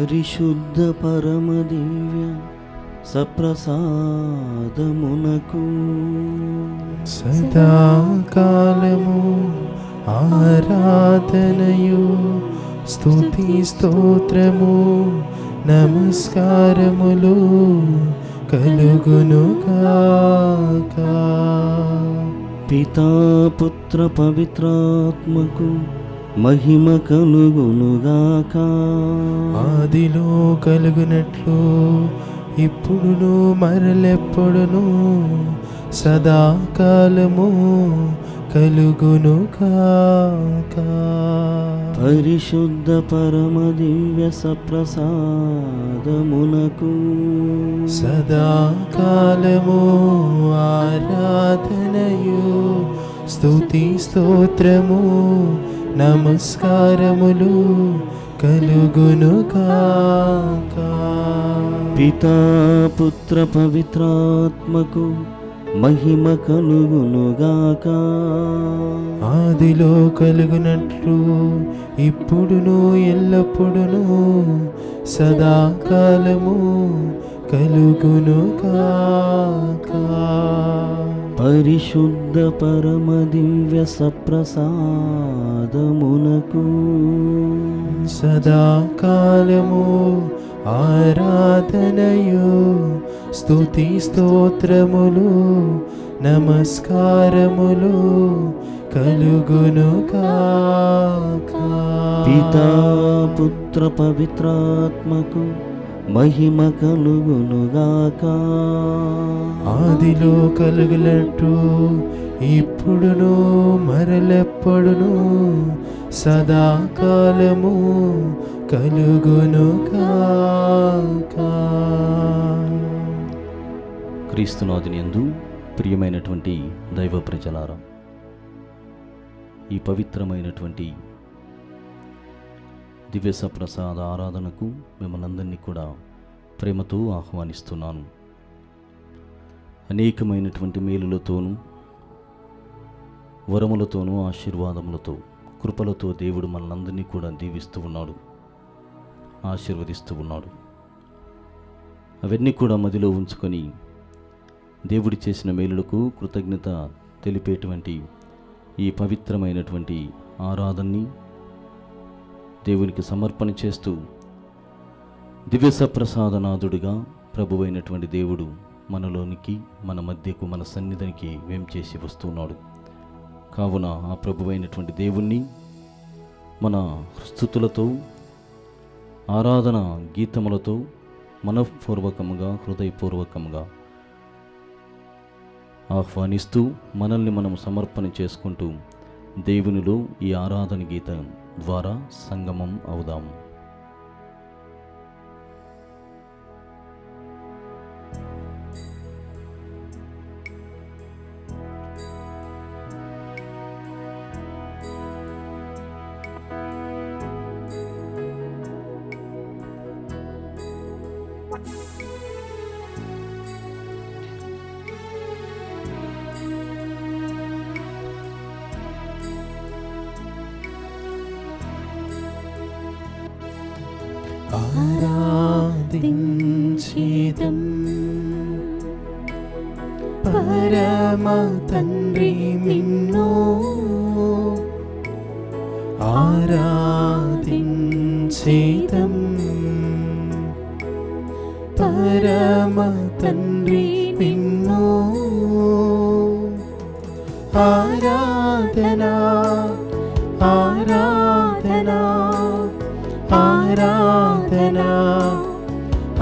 పరిశుద్ధ పరమ దివ్య సప్రసాదమునకు సదాకాలము ఆరాధనయు స్తుతి స్తోత్రము నమస్కారములు కలుగునుగాక. పితా పుత్ర పవిత్రాత్మకు మహిమ కలుగునుగాక. ఆదిలో కలుగునట్లు ఇప్పుడును మరలెప్పుడును సదాకాలము కలుగునుగాక. పరిశుద్ధ పరమ దివ్య సప్రసాదమునకు సదాకాలము ఆరాధనయు స్తుతి స్తోత్రము నమస్కారములు కలుగునుగాక. పితా పుత్ర పవిత్రాత్మకు మహిమ కలుగునుగాక. ఆదిలో కలుగునట్లు ఇప్పుడును ఎల్లప్పుడును సదాకాలము కలుగునుగాక. పరిశుద్ధ పరమ దివ్య సప్రసాదమునకు సదాకాలము ఆరాధనయు స్తుతి స్తోత్రములు నమస్కారములు కలుగునుగాక. పితా పుత్ర పవిత్రాత్మకు మహిమ కలుగునుగాక. ఆదిలో కలుగునట్టు ఇప్పుడును మరలెప్పుడును సదాకాలము కలుగునుగాక. క్రీస్తునాథునియందు ప్రియమైనటువంటి దైవ ప్రజలారా, ఈ పవిత్రమైనటువంటి దివ్య సప్రసాద ఆరాధనకు మిమ్మల్ని అందరినీ కూడా ప్రేమతో ఆహ్వానిస్తున్నాను. అనేకమైనటువంటి మేలులతోనూ వరములతోనూ ఆశీర్వాదములతో కృపలతో దేవుడు మనందరినీ కూడా దీవిస్తూ ఉన్నాడు, ఆశీర్వదిస్తూ ఉన్నాడు. అవన్నీ కూడా మదిలో ఉంచుకొని దేవుడి చేసిన మేలులకు కృతజ్ఞత తెలిపేటువంటి ఈ పవిత్రమైనటువంటి ఆరాధనని దేవునికి సమర్పణ చేస్తూ దివ్య సప్రసాదనాథుడిగా ప్రభువైనటువంటి దేవుడు మనలోనికి, మన మధ్యకు, మన సన్నిధికి వేంచేసి వస్తున్నాడు. కావున ఆ ప్రభువైనటువంటి దేవుణ్ణి మన స్తుతులతో, ఆరాధన గీతములతో మనఃపూర్వకముగా, హృదయపూర్వకముగా ఆహ్వానిస్తూ మనల్ని మనం సమర్పణ చేసుకుంటూ దేవునిలో ఈ ఆరాధన గీతం ద్వారా సంగమం అవుదాం. ఆరాధించేదం పరమ తండ్రి నిన్ను, ఆరాధించేదం పరమ తండ్రి నిన్ను. ఆరాధనా ఆరాధనా ఆరాధనా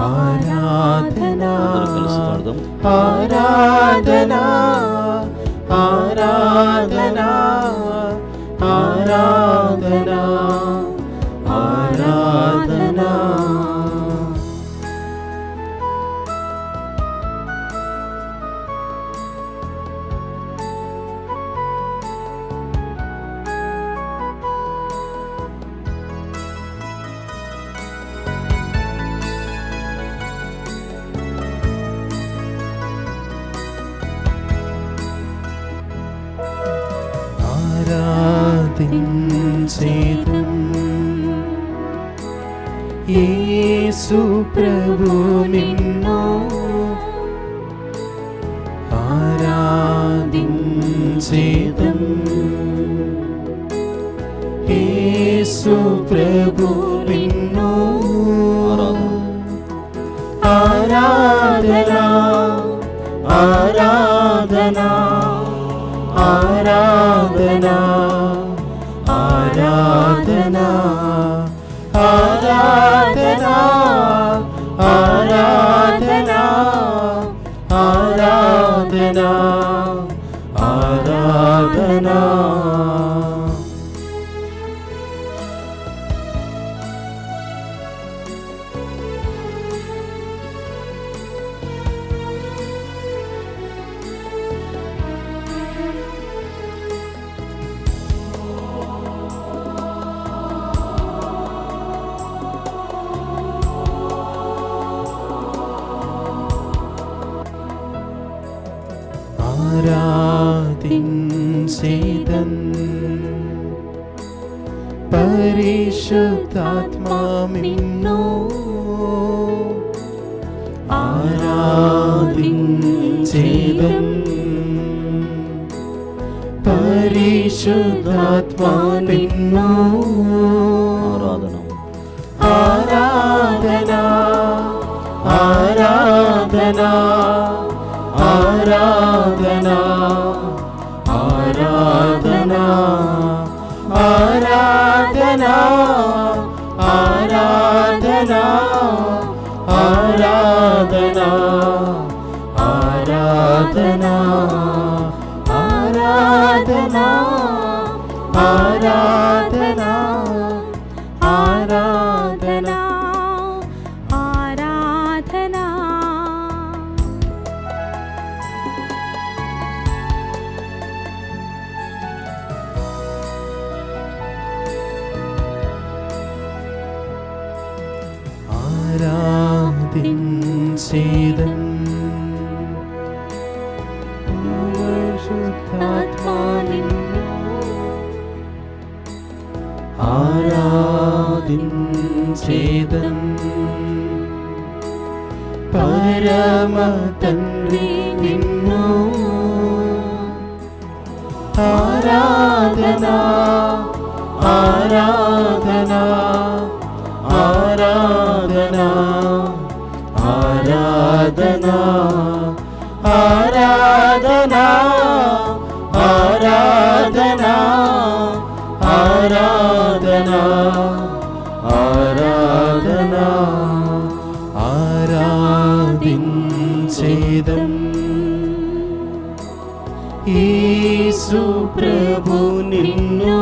ఆరాధనా ఆరాధనా ఆరాధనా ఆరాధనా ఆరాధనా. నిన్ను ఆరాధించేదం. యేసు ప్రభు నిన్ను ఆరాధనా ఆరాధనా ఆరాధనా ఆరాధనా ఆరాధనా ఆరాధనా ఆరాధనా ఆరాధనా. ఆరాధించేదన్ పరిశుద్ధాత్మా నిన్ను ఆరాధించేదన్ పరిశుద్ధాత్మా నిన్ను ఆరాధనా ఆరాధనా ఆరాధనా ఆరాధనా ఆరాధనా ఆరాధనా ఆరాధనా ఆరాధనా ఆరాధనా ఆరాధనా ఆరాధనా ఆరాధనా. ఆరాధించేదన్ పరిశుద్ధాత్మా నిన్ను ఆరాధించేదన్ పరమ తండ్రి నిన్ను ఆరాధనా ఆరాధనా ఆరాధనా ఆరాధనా ఆరాధనా ఆరాధనా ఆరాధనా ఆరాధనా ఆరాధించేదం. యేసు ప్రభు నిన్ను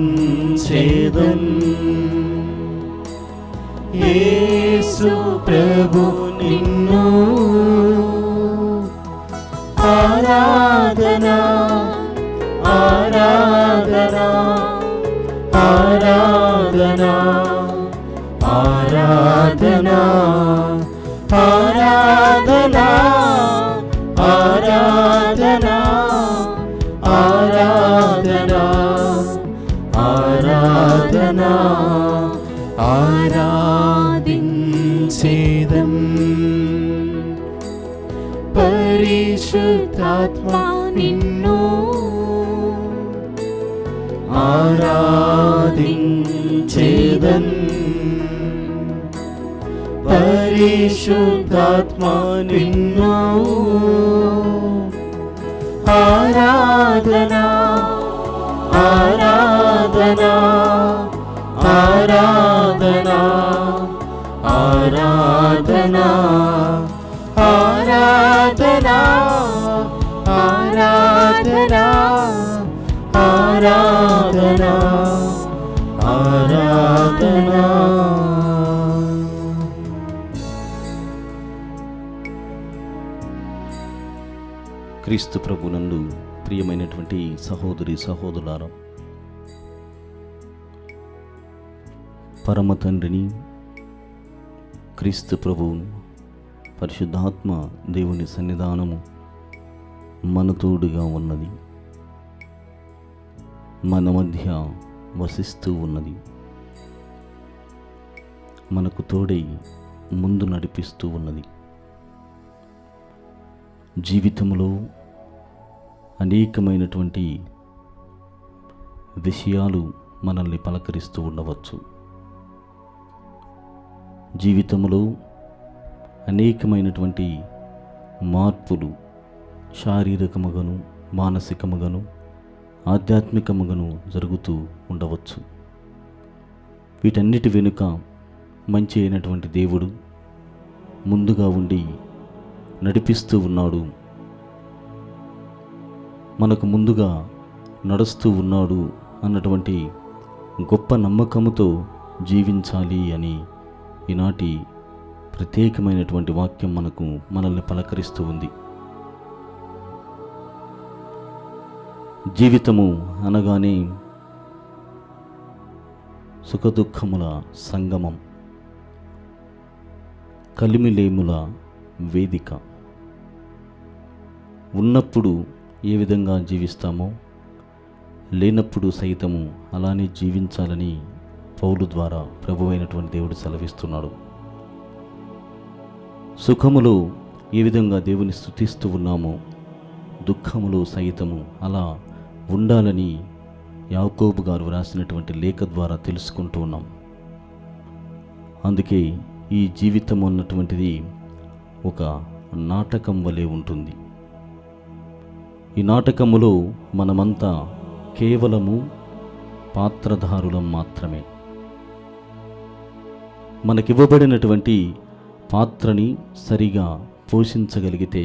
ఆరాధించేదన్ యేసు ప్రభు నిన్ను ఆరాధనా ఆరాధనా ఆరాధనా ఆరాధనా ఆరాధనా ఆరాధనా ఆరాధనా ఆరాధనా ఆరాధించేదం పరిశుద్ధాత్మా నిన్ను ఆరాధించేదన్ పరిశుద్ధాత్మా నిన్ను ఆరాధనా ఆరాధనా ఆరాధనా ఆరాధనా ఆరాధనా ఆరాధనా ఆరాధనా ఆరాధనా. క్రీస్తు ప్రభునందు ప్రియమైనటువంటి సహోదరి సహోదరులారా, పరమ తండ్రిని, క్రీస్తు ప్రభువును, పరిశుద్ధాత్మ దేవుని సన్నిధానము మన తోడుగా ఉన్నది, మన మధ్య వసిస్తూ ఉన్నది. మనకు తోడై ముందు నడిపిస్తూ ఉన్నది. జీవితంలో అనేకమైనటువంటి విషయాలు మనల్ని పలకరిస్తూ ఉండవచ్చు. జీవితంలో అనేకమైనటువంటి మార్పులు శారీరకముగాను, మానసికముగాను, ఆధ్యాత్మికముగాను జరుగుతూ ఉండవచ్చు. వీటన్నిటి వెనుక మంచి అయినటువంటి దేవుడు ముందుగా ఉండి నడిపిస్తూ ఉన్నాడు, మనకు ముందుగా నడుస్తూ ఉన్నాడు అన్నటువంటి గొప్ప నమ్మకముతో జీవించాలి అని ఈనాటి ప్రత్యేకమైనటువంటి వాక్యం మనల్ని పలకరిస్తూ ఉంది. జీవితము అనగానే సుఖదుఖముల సంగమం, కలిమిలేముల వేదిక. ఉన్నప్పుడు ఏ విధంగా జీవిస్తామో లేనప్పుడు సైతము అలానే జీవించాలని పౌలు ద్వారా ప్రభువైనటువంటి దేవుడు సెలవిస్తున్నాడు. సుఖములో ఏ విధంగా దేవుని స్తుతిస్తూ ఉన్నామో దుఃఖములో సైతము అలా ఉండాలని యాకోబు గారు వ్రాసినటువంటి లేఖ ద్వారా తెలుసుకుంటూ ఉన్నాం. అందుకే ఈ జీవితం అన్నటువంటిది ఒక నాటకం వలె ఉంటుంది. ఈ నాటకములో మనమంతా కేవలము పాత్రధారులం మాత్రమే. మనకివ్వబడినటువంటి పాత్రని సరిగా పోషించగలిగితే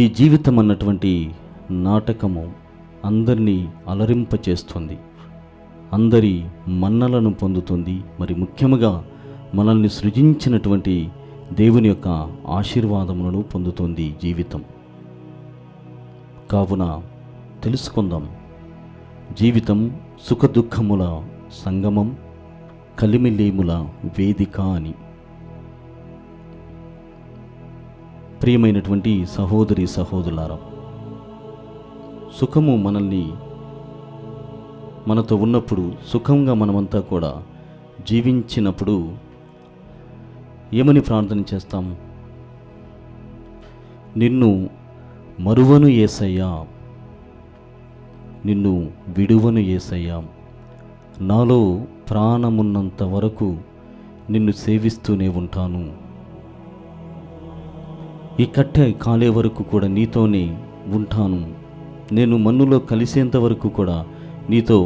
ఈ జీవితం అన్నటువంటి నాటకము అందరినీ అలరింపచేస్తుంది, అందరి మన్నలను పొందుతుంది. మరి ముఖ్యముగా మనల్ని సృజించినటువంటి దేవుని యొక్క ఆశీర్వాదములను పొందుతుంది జీవితం. కావున తెలుసుకుందాం, జీవితం సుఖదుఖముల సంగమం, కలిమిలేముల వేదిక అని. ప్రియమైనటువంటి సహోదరి సహోదరులారా, సుఖము మనతో ఉన్నప్పుడు, సుఖంగా మనమంతా కూడా జీవించినప్పుడు ఏమని ప్రార్థన చేస్తాం? నిన్ను మరువను యేసయ్యా, నిన్ను విడువను యేసయ్యా, నాలో ప్రాణమున్నంత వరకు నిన్ను సేవిస్తూనే ఉంటాను. ఈ కట్టె కాలే వరకు కూడా నీతోనే ఉంటాను. నేను మన్నులో కలిసేంత వరకు కూడా నీతో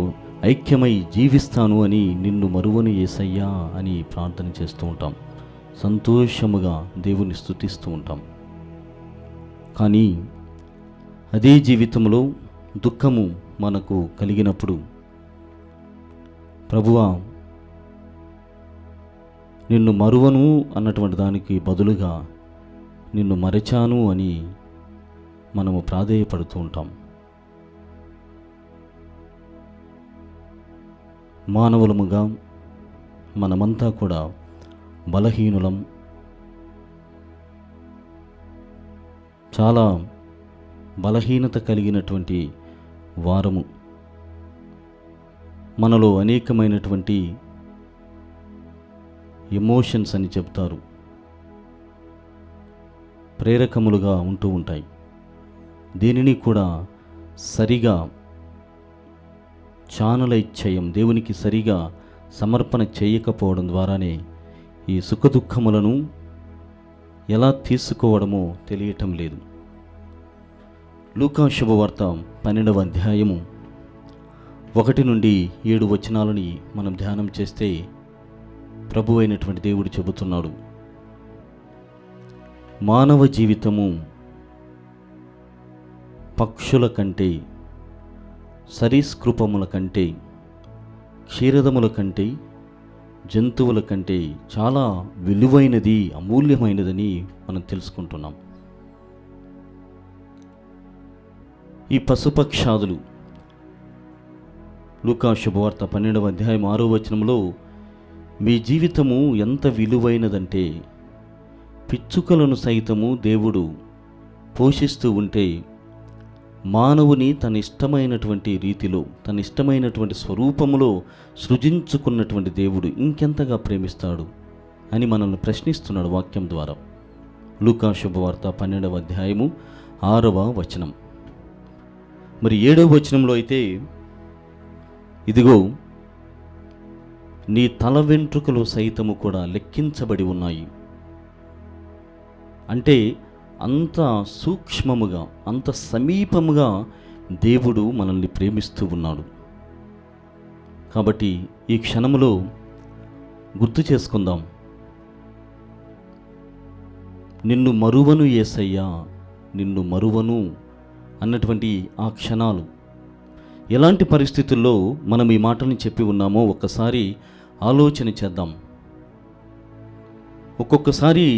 ఐక్యమై జీవిస్తాను అని నిన్ను మరువను యేసయ్యా అని ప్రార్థన చేస్తూ ఉంటాం. సంతోషముగా దేవుని స్తుతిస్తూ ఉంటాం. కానీ అదే జీవితంలో దుఃఖము మనకు కలిగినప్పుడు, ప్రభువా నిన్ను మరువను అన్నటువంటి దానికి బదులుగా నిన్ను మరచాను అని మనము ప్రాధేయపడుతూ ఉంటాం. మానవులముగా మనమంతా కూడా బలహీనులం, చాలా బలహీనత కలిగినటువంటి వారము. మనలో అనేకమైనటువంటి ఎమోషన్స్ అని చెప్తారు, ప్రేరకములుగా ఉంటూ ఉంటాయి. దీనిని కూడా సరిగా చానలైచ్ఛయం దేవునికి సరిగా సమర్పణ చేయకపోవడం ద్వారానే ఈ సుఖదుఖములను ఎలా తీసుకోవడమో తెలియటం లేదు. లూకా శుభవార్త 12వ అధ్యాయము 1 నుండి 7 వచనాలని మనం ధ్యానం చేస్తే ప్రభు అయినటువంటి దేవుడు చెబుతున్నాడు, మానవ జీవితము పక్షుల కంటే, సరీసృపముల కంటే, క్షీరదముల కంటే, జంతువుల కంటే చాలా విలువైనది, అమూల్యమైనదని మనం తెలుసుకుంటున్నాం. ఈ పశుపక్షాదులు లూకా శుభవార్త 12వ అధ్యాయం 6వ వచనంలో, మీ జీవితము ఎంత విలువైనదంటే పిచ్చుకలను సైతము దేవుడు పోషిస్తూ ఉంటే మానవుని తన ఇష్టమైనటువంటి రీతిలో, తన ఇష్టమైనటువంటి స్వరూపములో సృజించుకున్నటువంటి దేవుడు ఇంకెంతగా ప్రేమిస్తాడు అని మనల్ని ప్రశ్నిస్తున్నాడు వాక్యం ద్వారా. లూకా శుభవార్త 12వ అధ్యాయము 6వ వచనం. మరి 7వ వచనంలో అయితే, ఇదిగో నీ తల వెంట్రుకలు సైతము కూడా లెక్కించబడి ఉన్నాయి. అంటే అంత సూక్ష్మముగా, అంత సమీపముగా దేవుడు మనల్ని ప్రేమిస్తూ ఉన్నాడు. కాబట్టి ఈ క్షణములో గుర్తు చేసుకుందాం, నిన్ను మరువను యేసయ్యా, నిన్ను మరువను అన్నటువంటి ఆ క్షణాలు. ఎలాంటి పరిస్థితుల్లో మనం ఈ మాటని చెప్పి ఉన్నామో ఒక్కసారి ఆలోచన చేద్దాం. ఒక్కొక్కసారి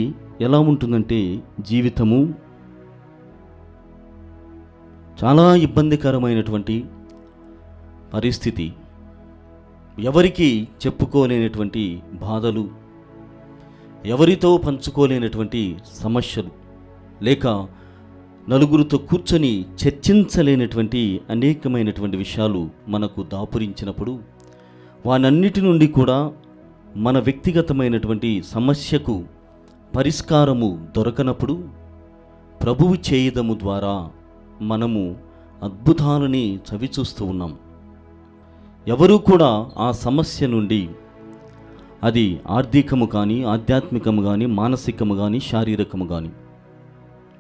ఎలా ఉంటుందంటే జీవితము చాలా ఇబ్బందికరమైనటువంటి పరిస్థితి, ఎవరికి చెప్పుకోలేనటువంటి బాధలు, ఎవరితో పంచుకోలేనటువంటి సమస్యలు, లేక నలుగురితో కూర్చొని చర్చించలేనటువంటి అనేకమైనటువంటి విషయాలు మనకు దాపురించినప్పుడు, వానన్నిటి నుండి కూడా మన వ్యక్తిగతమైనటువంటి సమస్యకు పరిష్కారము దొరకనప్పుడు ప్రభువు చేయదము ద్వారా మనము అద్భుతాలని చవిచూస్తూ ఉన్నాం. ఎవరూ కూడా ఆ సమస్య నుండి, అది ఆర్థికము కానీ, ఆధ్యాత్మికము కానీ, మానసికము కానీ, శారీరకము కానీ,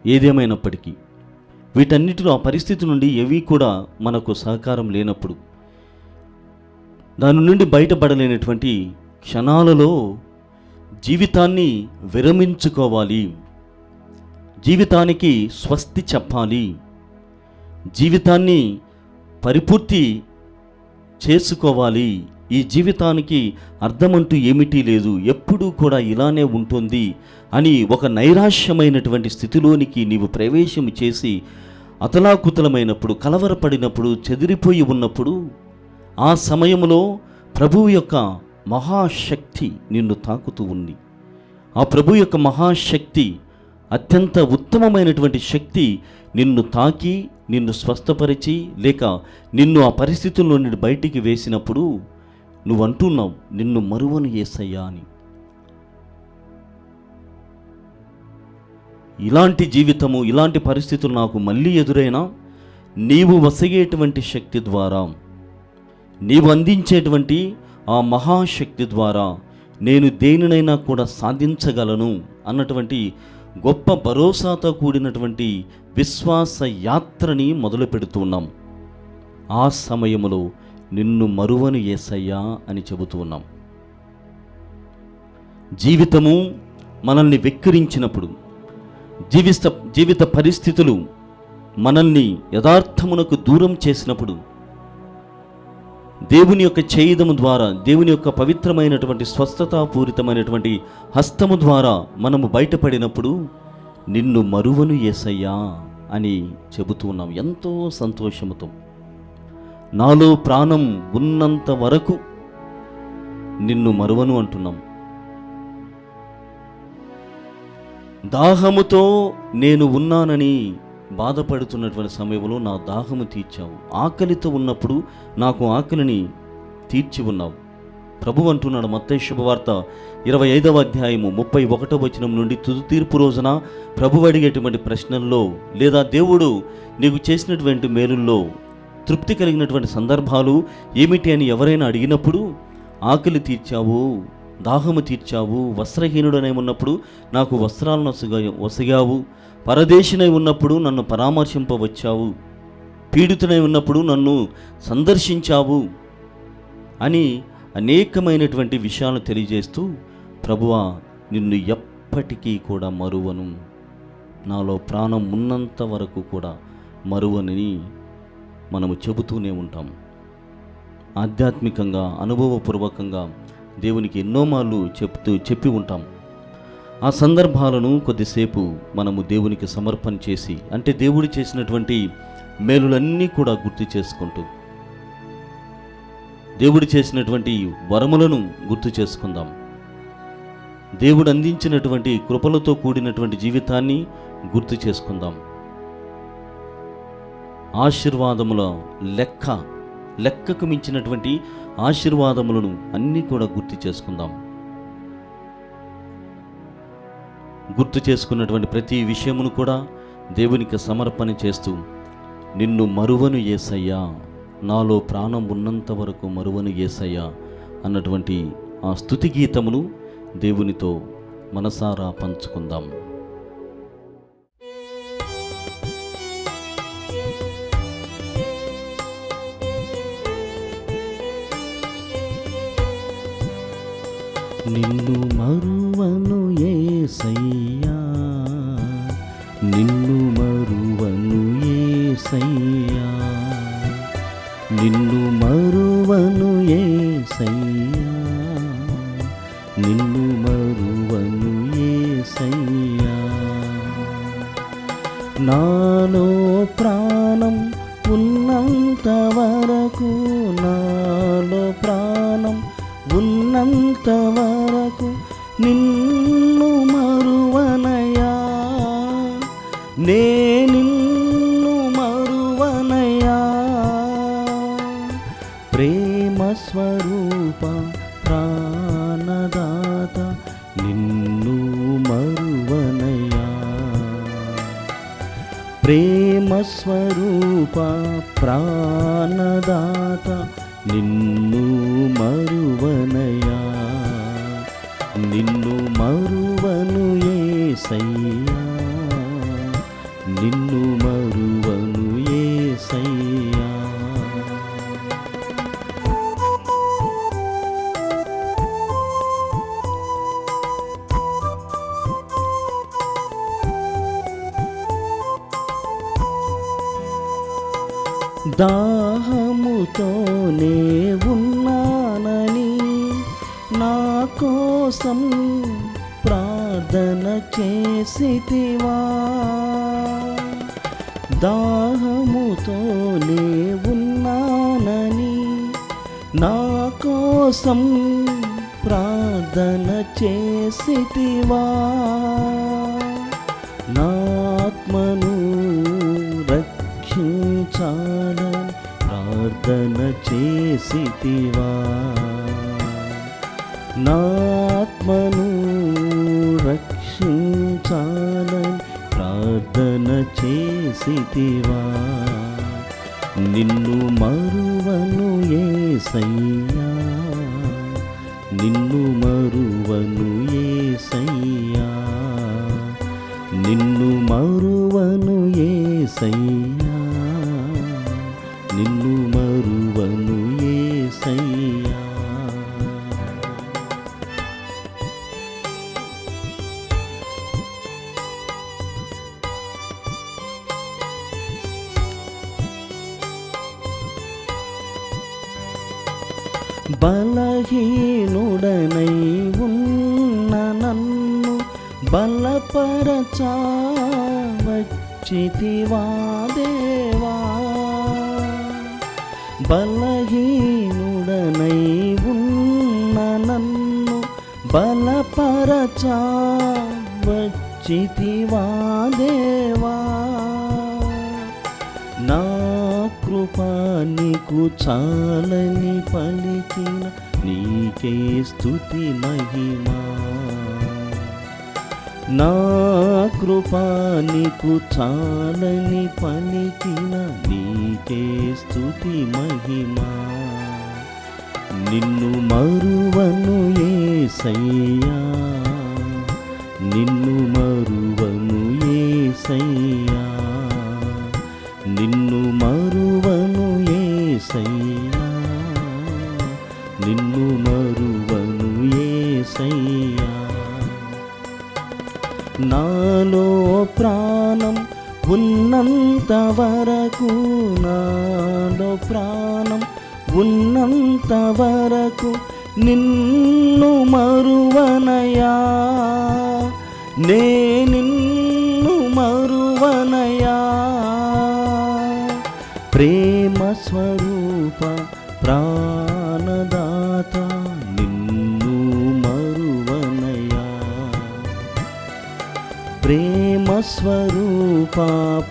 ఏదేమైనప్పటికీ వీటన్నిటిలో ఆ పరిస్థితి నుండి ఏవీ కూడా మనకు సహకారం లేనప్పుడు, దాని నుండి బయటపడలేనటువంటి క్షణాలలో జీవితాన్ని విరమించుకోవాలి, జీవితానికి స్వస్తి చెప్పాలి, జీవితాన్ని పరిపూర్తి చేసుకోవాలి, ఈ జీవితానికి అర్థమంటూ ఏమిటీ లేదు, ఎప్పుడూ కూడా ఇలానే ఉంటుంది అని ఒక నైరాశ్యమైనటువంటి స్థితిలోనికి నీవు ప్రవేశం చేసి అతలాకుతలమైనప్పుడు, కలవరపడినప్పుడు, చెదిరిపోయి ఉన్నప్పుడు, ఆ సమయంలో ప్రభువు యొక్క మహాశక్తి నిన్ను తాకుతూ ఉంది. ఆ ప్రభు యొక్క మహాశక్తి, అత్యంత ఉత్తమమైనటువంటి శక్తి నిన్ను తాకి, నిన్ను స్వస్థపరిచి, లేక నిన్ను ఆ పరిస్థితుల్లో నుండి బయటికి వేసినప్పుడు నువ్వు అంటున్నావు, నిన్ను మరువను యేసయ్యా అని. ఇలాంటి జీవితము, ఇలాంటి పరిస్థితులు నాకు మళ్ళీ ఎదురైనా నీవు వసగేటువంటి శక్తి ద్వారా, నీవు అందించేటువంటి ఆ మహాశక్తి ద్వారా నేను దేనినైనా కూడా సాధించగలను అన్నటువంటి గొప్ప భరోసాతో కూడినటువంటి విశ్వాస యాత్రని మొదలు పెడుతున్నాం. ఆ సమయంలో నిన్ను మరువను యేసయ్యా అని చెబుతూ ఉన్నాం. జీవితము మనల్ని వెక్కిరించినప్పుడు, జీవిత పరిస్థితులు మనల్ని యథార్థమునకు దూరం చేసినప్పుడు, దేవుని యొక్క చేయుదము ద్వారా, దేవుని యొక్క పవిత్రమైనటువంటి స్వస్థతాపూరితమైనటువంటి హస్తము ద్వారా మనము బయటపడినప్పుడు నిన్ను మరువను యేసయ్యా అని చెబుతూ ఉన్నాం ఎంతో సంతోషముతో. నాలో ప్రాణం ఉన్నంత వరకు నిన్ను మరువను అంటున్నాం. దాహముతో నేను ఉన్నానని బాధపడుతున్నటువంటి సమయంలో నా దాహము తీర్చావు. ఆకలితో ఉన్నప్పుడు నాకు ఆకలిని తీర్చి ఉన్నావు. ప్రభు అంటున్నాడు మత్తయి శుభవార్త 25వ అధ్యాయము 31వ వచనం నుండి, తుది తీర్పు రోజున ప్రభు అడిగేటువంటి ప్రశ్నల్లో, లేదా దేవుడు నీకు చేసినటువంటి మేలుల్లో తృప్తి కలిగినటువంటి సందర్భాలు ఏమిటి అని ఎవరైనా అడిగినప్పుడు, ఆకలి తీర్చావు, దాహము తీర్చావు, వస్త్రహీనుడనై ఉన్నప్పుడు నాకు వస్త్రాలను వసగావు, పరదేశినై ఉన్నప్పుడు నన్ను పరామర్శింపవచ్చావు, పీడితునై ఉన్నప్పుడు నన్ను సందర్శించావు అని అనేకమైనటువంటి విషయాలను తెలియజేస్తూ, ప్రభువా నిన్ను ఎప్పటికీ కూడా మరువను, నాలో ప్రాణం ఉన్నంత వరకు కూడా మరువనని మనము చెబుతూనే ఉంటాం. ఆధ్యాత్మికంగా, అనుభవపూర్వకంగా దేవునికి ఎన్నో మార్లు చెప్పి ఉంటాం. ఆ సందర్భాలను కొద్దిసేపు మనము దేవునికి సమర్పణ చేసి, అంటే దేవుడు చేసినటువంటి మేలులన్నీ కూడా గుర్తు చేసుకుంటూ, దేవుడు చేసినటువంటి వరములను గుర్తు చేసుకుందాం. దేవుడు అందించినటువంటి కృపలతో కూడినటువంటి జీవితాన్ని గుర్తు చేసుకుందాం. ఆశీర్వాదముల లెక్కకు మించినటువంటి ఆశీర్వాదములను అన్నీ కూడా గుర్తు చేసుకుందాం. గుర్తు చేసుకున్నటువంటి ప్రతి విషయమును కూడా దేవునికి సమర్పణ చేస్తూ, నిన్ను మరువను యేసయ్యా, నాలో ప్రాణం ఉన్నంత వరకు మరువను యేసయ్యా అన్నటువంటి ఆ స్తుతి గీతమును దేవునితో మనసారా పంచుకుందాం. నిన్ను మరువను యేసయ్యా, నిన్ను మరువను యేసయ్యా, నిన్ను మరువను యేసయ్యా, నిన్ను మరువను యేసయ్యా. నాలో ప్రాణం ఉన్నంత వరకు, నాలో ప్రాణం ఉన్నంత వరకు నిన్ను మరువనయా, నే నిన్ను మరువనయా. ప్రేమ స్వరూప ప్రాణదాత నిన్ను మరువనయా, ప్రేమ స్వరూప ప్రాణదాత నిన్ను మరువనయా, నిన్ను మరువను యేసయ్యా, నిన్ను మరువను యేసయ్యా. దాహముతోనే ఉన్నానని నా కోసం ప్రార్థన చేసితివా, దాహముతోనే ఉన్నానని నా కోసం ప్రార్థన చేసితివా. నా ఆత్మను రక్షించాలని ప్రార్థన చేసితివా, నా ఆత్మను రక్షించాలని ప్రార్థన చేసితివా. నిన్ను మరువను యేసయ్యా, నిన్ను మరువను యేసయ్యా, నిన్ను మరువను యేసయ్యా, నిన్ను మరువను యేసయ్యా. బలహీనుడనై ఉన్న నన్ను బలపరచా వచ్చితివా దేవా, బలహీనుడనై ఉన్న నన్ను బలపరచా వచ్చితివా దేవా. నా కృపా నీకు చాలని పలికిన నీకే స్తుతి మహిమా, నా కృపా నీకు చాలని పలికిన నీకే స్తుతి మహిమా. నిన్ను మరువను యేసయ్యా, నిన్ను మరువను యేసయ్యా, నిన్ను మరువను యేసయ్యా, నిన్ను మరువను యేసయ్యా. నాలో ప్రాణం ఉన్నంత వరకు, నాలో ప్రాణం ఉన్నంత వరకు నిన్ను మరువనయా, నే నిన్ను మరువనయా. ప్రేమ స్వరూప ప్రాణదాత నిన్ను మరువనయా, ప్రేమ స్వరూప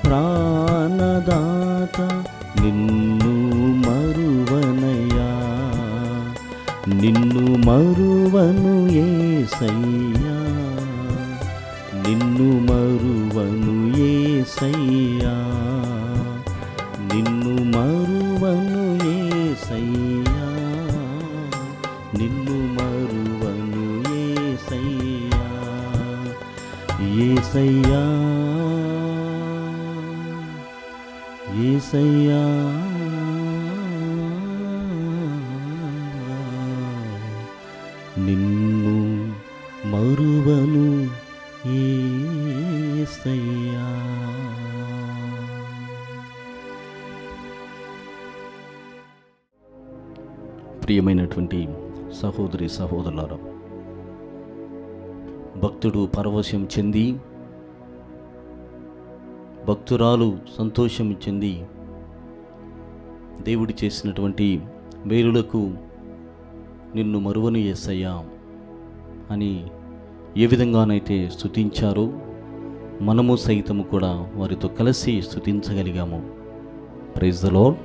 ప్రాణదాత నిన్ను మరువనయ్యా, నిన్ను మరువను యేసయ్యా, నిన్ను మరువను యేసయ్యా, నిన్ను మరువను యేసయ్యా, నిన్ను మరువను యేసయ్యా, యేసయ్యా, యేసయ్యా, నిన్ను మరువను యేసయ్యా. ప్రియమైనటువంటి సహోదరి సహోదరులారా, భక్తుడు పరవశం చెంది, భక్తురాలు సంతోషం చెంది దేవుడు చేసినటువంటి మేలులకు నిన్ను మరువను యేసయ్యా అని ఏ విధంగానైతే స్తుతించారో మనము సైతము కూడా వారితో కలిసి స్తుతించగలిగాము. Praise the Lord,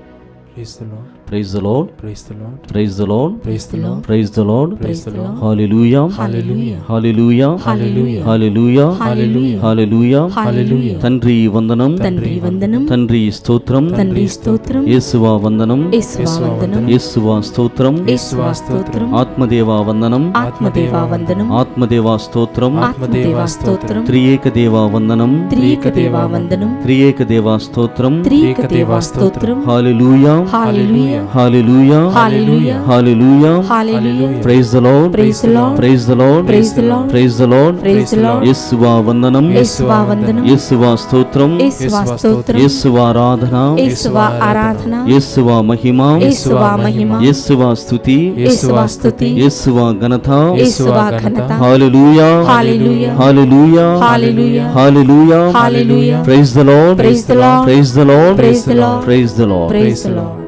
Praise the Lord. Praise the Lord, Praise the Lord. Praise the Lord, Praise the Lord. Praise the Lord, Praise the Lord. Hallelujah, Hallelujah. Hallelujah, Hallelujah. Hallelujah, Hallelujah. Hallelujah. Hallelujah. తండ్రి వందనం, తండ్రి వందనం, తండ్రి స్తోత్రం, తండ్రి స్తోత్రం, యేసువా వందనం, యేసువా వందనం, యేసువా స్తోత్రం, యేసువా స్తోత్రం, ఆత్మదేవా వందనం, ఆత్మదేవా వందనం, ఆత్మదేవా స్తోత్రం, ఆత్మదేవా స్తోత్రం, త్రియేక దేవా వందనం, త్రియేక దేవా వందనం, త్రియేక దేవా స్తోత్రం, త్రియేక దేవా స్తోత్రం, hallelujah, hallelujah, hallelujah, hallelujah, hallelujah. Hallelujah. Praise the Lord, Praise the Lord. Praise the Lord, Praise the Lord. Praise the Lord. Praise the Lord. యేసువా వందనం, యేసువా వందనం, యేసువా స్తోత్రం, యేసువా స్తోత్రం, యేసువా ఆరాధన, యేసువా ఆరాధన, యేసువా మహిమ, యేసువా మహిమ, యేసువా స్తుతి, యేసువా స్తుతి, యేసువా ఘనత. యేసువా ఘనత. Hallelujah, hallelujah, hallelujah, hallelujah, hallelujah, hallelujah. Praise the Lord, Praise the Lord. Praise the Lord, Praise the Lord. Praise the Lord. Praise the Lord.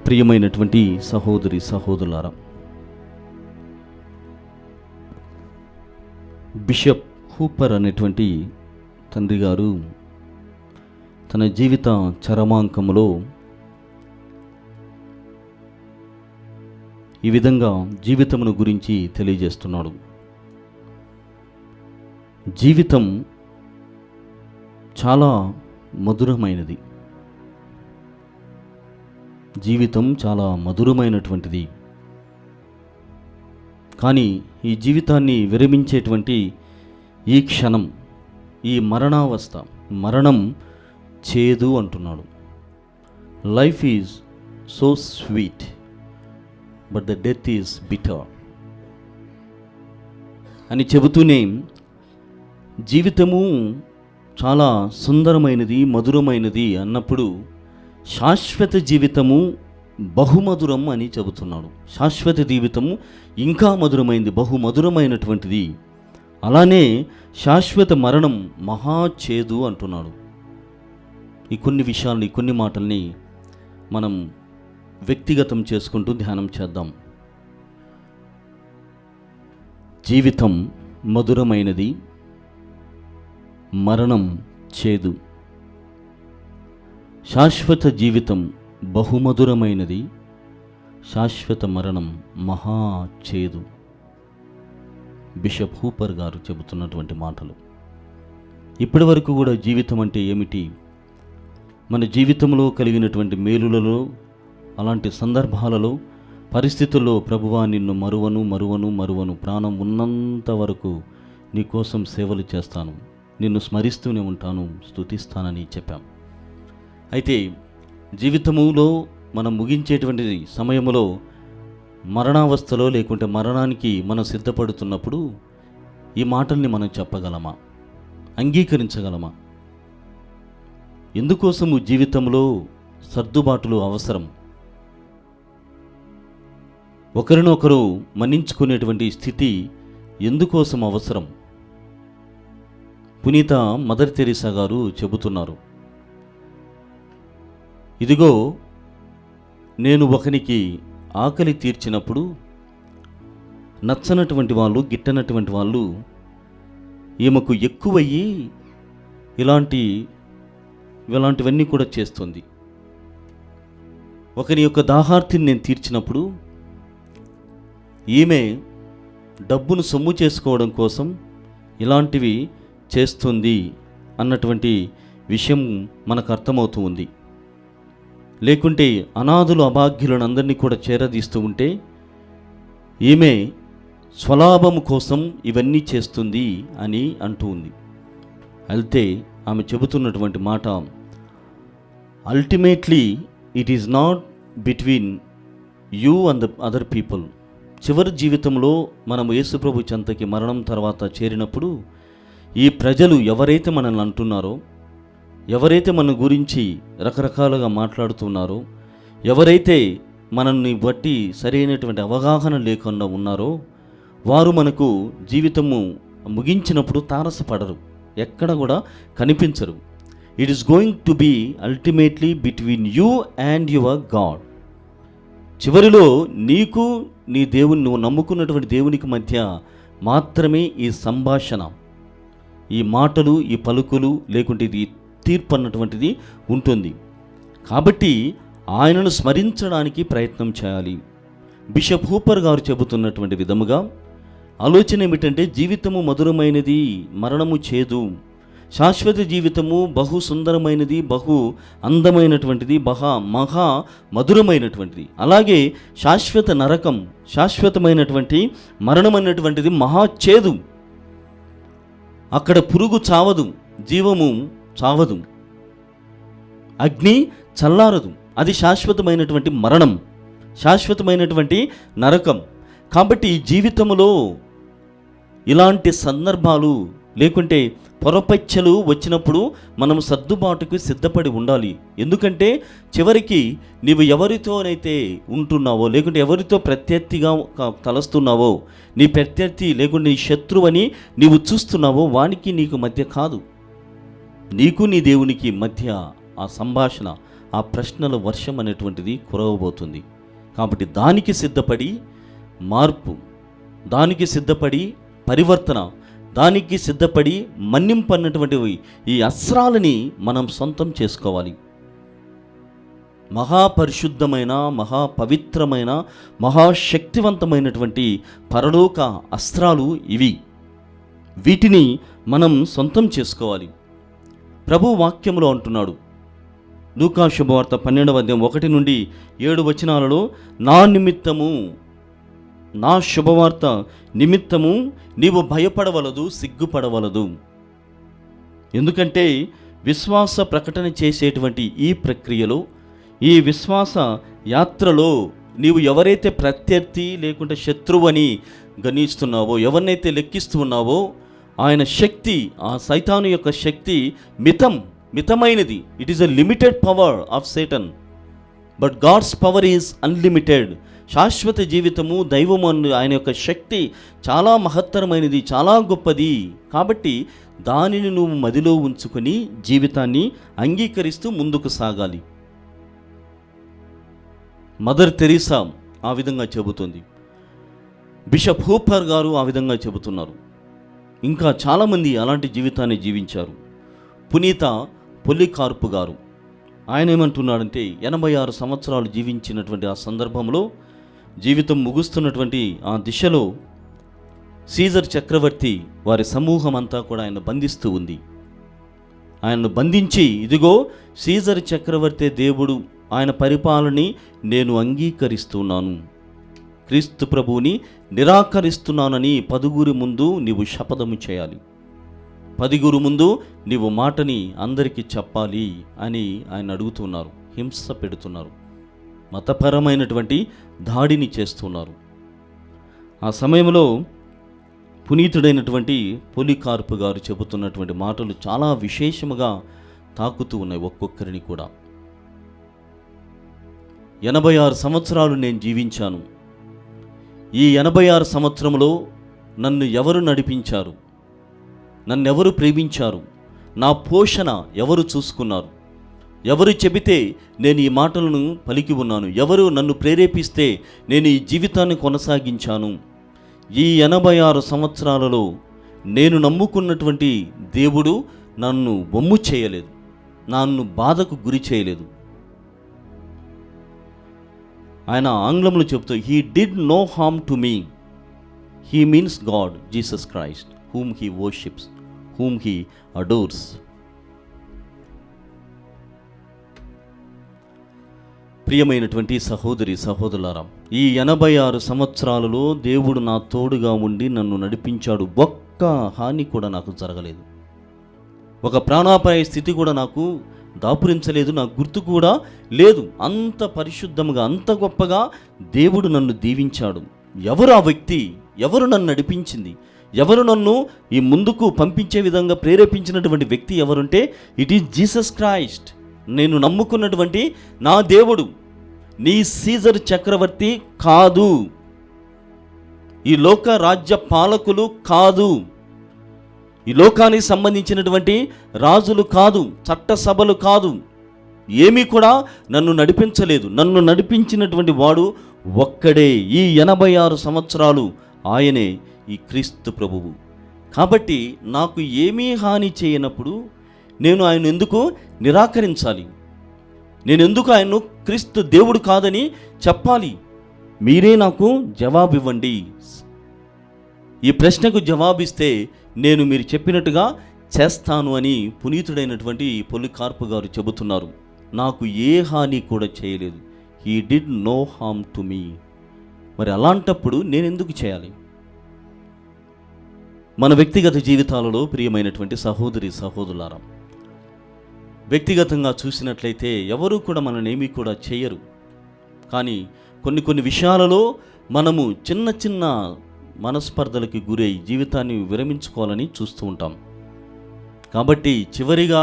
ప్రియమైనటువంటి సహోదరి సహోదరులారా, బిషప్ హూపర్ అనేటువంటి తండ్రి గారు తన జీవిత చరమాంకములో ఈ విధంగా జీవితమును గురించి తెలియజేస్తున్నాడు. జీవితం చాలా మధురమైనది, జీవితం చాలా మధురమైనటువంటిది. కానీ ఈ జీవితాన్ని విరమించేటువంటి ఈ క్షణం, ఈ మరణావస్థ, మరణం చేదు అంటున్నాడు. Life is so sweet but the death is bitter అని చెబుతూనే జీవితము చాలా సుందరమైనది, మధురమైనది అన్నప్పుడు శాశ్వత జీవితము బహుమధురం అని చెబుతున్నాడు. శాశ్వత జీవితము ఇంకా మధురమైనది, బహుమధురమైనటువంటిది. అలానే శాశ్వత మరణం మహాచేదు అంటున్నాడు. ఈ కొన్ని విషయాల్ని, కొన్ని మాటల్ని మనం వ్యక్తిగతం చేసుకుంటూ ధ్యానం చేద్దాం. జీవితం మధురమైనది, మరణం చేదు. శాశ్వత జీవితం బహుమధురమైనది, శాశ్వత మరణం మహా చేదు. బిషప్ హూపర్ గారు చెబుతున్నటువంటి మాటలు. ఇప్పటి వరకు కూడా జీవితం అంటే ఏమిటి, మన జీవితంలో కలిగినటువంటి మేలులలో, అలాంటి సందర్భాలలో, పరిస్థితుల్లో ప్రభువా నిన్ను మరువను మరువను మరువను, ప్రాణం ఉన్నంత వరకు నీ కోసం సేవలు చేస్తాను, నిన్ను స్మరిస్తూనే ఉంటాను, స్తుతిస్తానని చెప్పాం. అయితే జీవితములో మనం ముగించేటువంటి సమయంలో, మరణావస్థలో లేకుంటే మరణానికి మనం సిద్ధపడుతున్నప్పుడు ఈ మాటల్ని మనం చెప్పగలమా, అంగీకరించగలమా? ఎందుకోసము జీవితంలో సర్దుబాటులు అవసరం? ఒకరినొకరు మన్నించుకునేటువంటి స్థితి ఎందుకోసం అవసరం? పునీత మదర్ తెరీసా గారు చెబుతున్నారు, ఇదిగో నేను ఒకనికి ఆకలి తీర్చినప్పుడు నచ్చనటువంటి వాళ్ళు, గిట్టనటువంటి వాళ్ళు ఈమెకు ఎక్కువయ్యి ఇలాంటివన్నీ కూడా చేస్తుంది. ఒకరి యొక్క దాహార్తిని నేను తీర్చినప్పుడు ఈమె డబ్బును సొమ్ము చేసుకోవడం కోసం ఇలాంటివి చేస్తుంది అన్నటువంటి విషయం మనకు అర్థమవుతూ ఉంది. లేకుంటే అనాథులు అభాగ్యులను అందరినీ కూడా చేరదీస్తూ ఉంటే ఈమె స్వలాభము కోసం ఇవన్నీ చేస్తుంది అని అంటూ ఉంది. అయితే ఆమె చెబుతున్నటువంటి మాట, ultimately it is not between you and the other people. చివరి జీవితంలో మనము యేసుప్రభు చెంతకి మరణం తర్వాత చేరినప్పుడు ఈ ప్రజలు ఎవరైతే మనల్ని అంటున్నారో, ఎవరైతే మన గురించి రకరకాలుగా మాట్లాడుతున్నారో, ఎవరైతే మనల్ని బట్టి సరైనటువంటి అవగాహన లేకుండా ఉన్నారో వారు మనకు జీవితము ముగించినప్పుడు తారసపడరు, ఎక్కడ కూడా కనిపించరు. It is going to be ultimately between you and your god. చివరిలో నీకు నీ దేవుని, నువ్వు నమ్ముకున్నటువంటి దేవునికి మధ్య మాత్రమే ఈ సంభాషణ, ఈ మాటలు, ఈ పలుకులు, లేకుంటే ఇది తీర్పు అన్నటువంటిది ఉంటుంది. కాబట్టి ఆయనను స్మరించడానికి ప్రయత్నం చేయాలి. బిషప్ హూపర్ గారు చెబుతున్నటువంటి విధముగా ఆలోచన ఏమిటంటే, జీవితము మధురమైనది, మరణము చేదు. శాశ్వత జీవితము బహు సుందరమైనది, బహు అందమైనటువంటిది, మహా మధురమైనటువంటిది. అలాగే శాశ్వత నరకం, శాశ్వతమైనటువంటి మరణం అనేటువంటిది మహా చేదు. అక్కడ పురుగు చావదు, జీవము చావదు, అగ్ని చల్లారదు. అది శాశ్వతమైనటువంటి మరణం, శాశ్వతమైనటువంటి నరకం. కాబట్టి జీవితంలో ఇలాంటి సందర్భాలు లేకుంటే పొరపచ్చలు వచ్చినప్పుడు మనం సర్దుబాటుకు సిద్ధపడి ఉండాలి. ఎందుకంటే చివరికి నీవు ఎవరితోనైతే ఉంటున్నావో, లేకుంటే ఎవరితో ప్రత్యర్థిగా తలస్తున్నావో, నీ ప్రత్యర్థి లేకుంటే నీ శత్రువని నీవు చూస్తున్నావో వానికి నీకు మధ్య కాదు, నీకు నీ దేవునికి మధ్య ఆ సంభాషణ, ఆ ప్రశ్నల వర్షం అనేటువంటిది కురవబోతుంది. కాబట్టి దానికి సిద్ధపడి మార్పు, దానికి సిద్ధపడి పరివర్తన, దానికి సిద్ధపడి మన్నింపన్నటువంటి ఈ అస్త్రాలని మనం సొంతం చేసుకోవాలి. మహాపరిశుద్ధమైన, మహాపవిత్రమైన, మహాశక్తివంతమైనటువంటి పరలోక అస్త్రాలు ఇవి. వీటిని మనం సొంతం చేసుకోవాలి. ప్రభు వాక్యంలో అంటున్నాడు, లూకా శుభవార్త 12వ అధ్యాయం 1 నుండి 7 వచనాలలో, నా శుభవార్త నిమిత్తము నీవు భయపడవలదు, సిగ్గుపడవలదు. ఎందుకంటే విశ్వాస ప్రకటన చేసేటువంటి ఈ ప్రక్రియలో, ఈ విశ్వాస యాత్రలో నీవు ఎవరైతే ప్రత్యర్థి లేకుంటే శత్రువు అని గణిస్తున్నావో, ఎవరినైతే లెక్కిస్తూ ఉన్నావో, ఆయన శక్తి, ఆ సైతాను యొక్క శక్తి మితమైనది. It is a limited power of Satan, but God's power is unlimited. శాశ్వత జీవితము, దైవము, ఆయన యొక్క శక్తి చాలా మహత్తరమైనది, చాలా గొప్పది. కాబట్టి దానిని నువ్వు మదిలో ఉంచుకొని జీవితాన్ని అంగీకరిస్తూ ముందుకు సాగాలి. మదర్ తెరీసా ఆ విధంగా చెబుతుంది, బిషప్ హూపర్ గారు ఆ విధంగా చెబుతున్నారు. ఇంకా చాలామంది అలాంటి జీవితాన్ని జీవించారు. పునీత పొల్లికార్పు గారు, ఆయన ఏమంటున్నాడంటే 86 సంవత్సరాలు జీవించినటువంటి ఆ సందర్భంలో, జీవితం ముగుస్తున్నటువంటి ఆ దిశలో సీజర్ చక్రవర్తి వారి సమూహం అంతా కూడా ఆయన బంధిస్తూ ఉంది. ఆయనను బంధించి, ఇదిగో సీజర్ చక్రవర్తి దేవుడు, ఆయన పరిపాలనని నేను అంగీకరిస్తున్నాను, క్రీస్తు ప్రభువుని నిరాకరిస్తున్నానని 10 ముందు నీవు శపథము చేయాలి, 10 ముందు నీవు మాటని అందరికీ చెప్పాలి అని ఆయన అడుగుతున్నారు. హింస పెడుతున్నారు, మతపరమైనటువంటి దాడిని చేస్తున్నారు. ఆ సమయంలో పునీతుడైనటువంటి పొలికార్పు గారు చెబుతున్నటువంటి మాటలు చాలా విశేషముగా తాకుతూ ఉన్నాయి ఒక్కొక్కరిని కూడా. 86 సంవత్సరాలు నేను జీవించాను. ఈ 86 సంవత్సరంలో నన్ను ఎవరు నడిపించారు, నన్నెవరు ప్రేమించారు, నా పోషణ ఎవరు చూసుకున్నారు, ఎవరు చెబితే నేను ఈ మాటలను పలికి ఉన్నాను, ఎవరు నన్ను ప్రేరేపిస్తే నేను ఈ జీవితాన్ని కొనసాగించాను. ఈ 86 సంవత్సరాలలో నేను నమ్ముకున్నటువంటి దేవుడు నన్ను వమ్ము చేయలేదు, నన్ను బాధకు గురి చేయలేదు. ఆయన ఆంగ్లంలో చెప్తూ he did no harm to me. He means god, Jesus Christ, whom he worships, whom he adores. ప్రియమైనటువంటి సహోదరి సహోదరులారా, ఈ 86 సంవత్సరాలలో దేవుడు నా తోడుగా ఉండి నన్ను నడిపించాడు. ఒక్క హాని కూడా నాకు జరగలేదు, ఒక ప్రాణాపాయ స్థితి కూడా నాకు దాపురించలేదు, నాకు గుర్తు కూడా లేదు. అంత పరిశుద్ధముగా, అంత గొప్పగా దేవుడు నన్ను దీవించాడు. ఎవరు ఆ వ్యక్తి? ఎవరు నన్ను నడిపించింది? ఎవరు నన్ను ఈ ముందుకు పంపించే విధంగా ప్రేరేపించినటువంటి వ్యక్తి ఎవరుంటే ఇట్ ఈజ్ జీసస్ క్రైస్ట్. నేను నమ్ముకున్నటువంటి నా దేవుడు. నీ సీజర్ చక్రవర్తి కాదు, ఈ లోక రాజ్య పాలకులు కాదు, ఈ లోకానికి సంబంధించినటువంటి రాజులు కాదు, చట్టసభలు కాదు, ఏమీ కూడా నన్ను నడిపించలేదు. నన్ను నడిపించినటువంటి వాడు ఒక్కడే. ఈ 86 సంవత్సరాలు ఆయనే, ఈ క్రీస్తు ప్రభువు. కాబట్టి నాకు ఏమీ హాని చేయనప్పుడు నేను ఆయన ఎందుకు నిరాకరించాలి? నేను ఎందుకు ఆయన్ను క్రీస్తు దేవుడు కాదని చెప్పాలి? మీరే నాకు జవాబివ్వండి. ఈ ప్రశ్నకు జవాబిస్తే నేను మీరు చెప్పినట్టుగా చేస్తాను అని పునీతుడైనటువంటి పొలికార్పు గారు చెబుతున్నారు. నాకు ఏ హాని కూడా చేయలేదు. He did no harm to me. మరి అలాంటప్పుడు నేను ఎందుకు చేయాలి? మన వ్యక్తిగత జీవితాలలో ప్రియమైనటువంటి సహోదరి సహోదరులారా, వ్యక్తిగతంగా చూసినట్లయితే ఎవరు కూడా మననేమీ కూడా చేయరు. కానీ కొన్ని విషయాలలో మనము చిన్న చిన్న మనస్పర్ధలకి గురై జీవితాన్ని విరమించుకోవాలని చూస్తూ ఉంటాం. కాబట్టి చివరిగా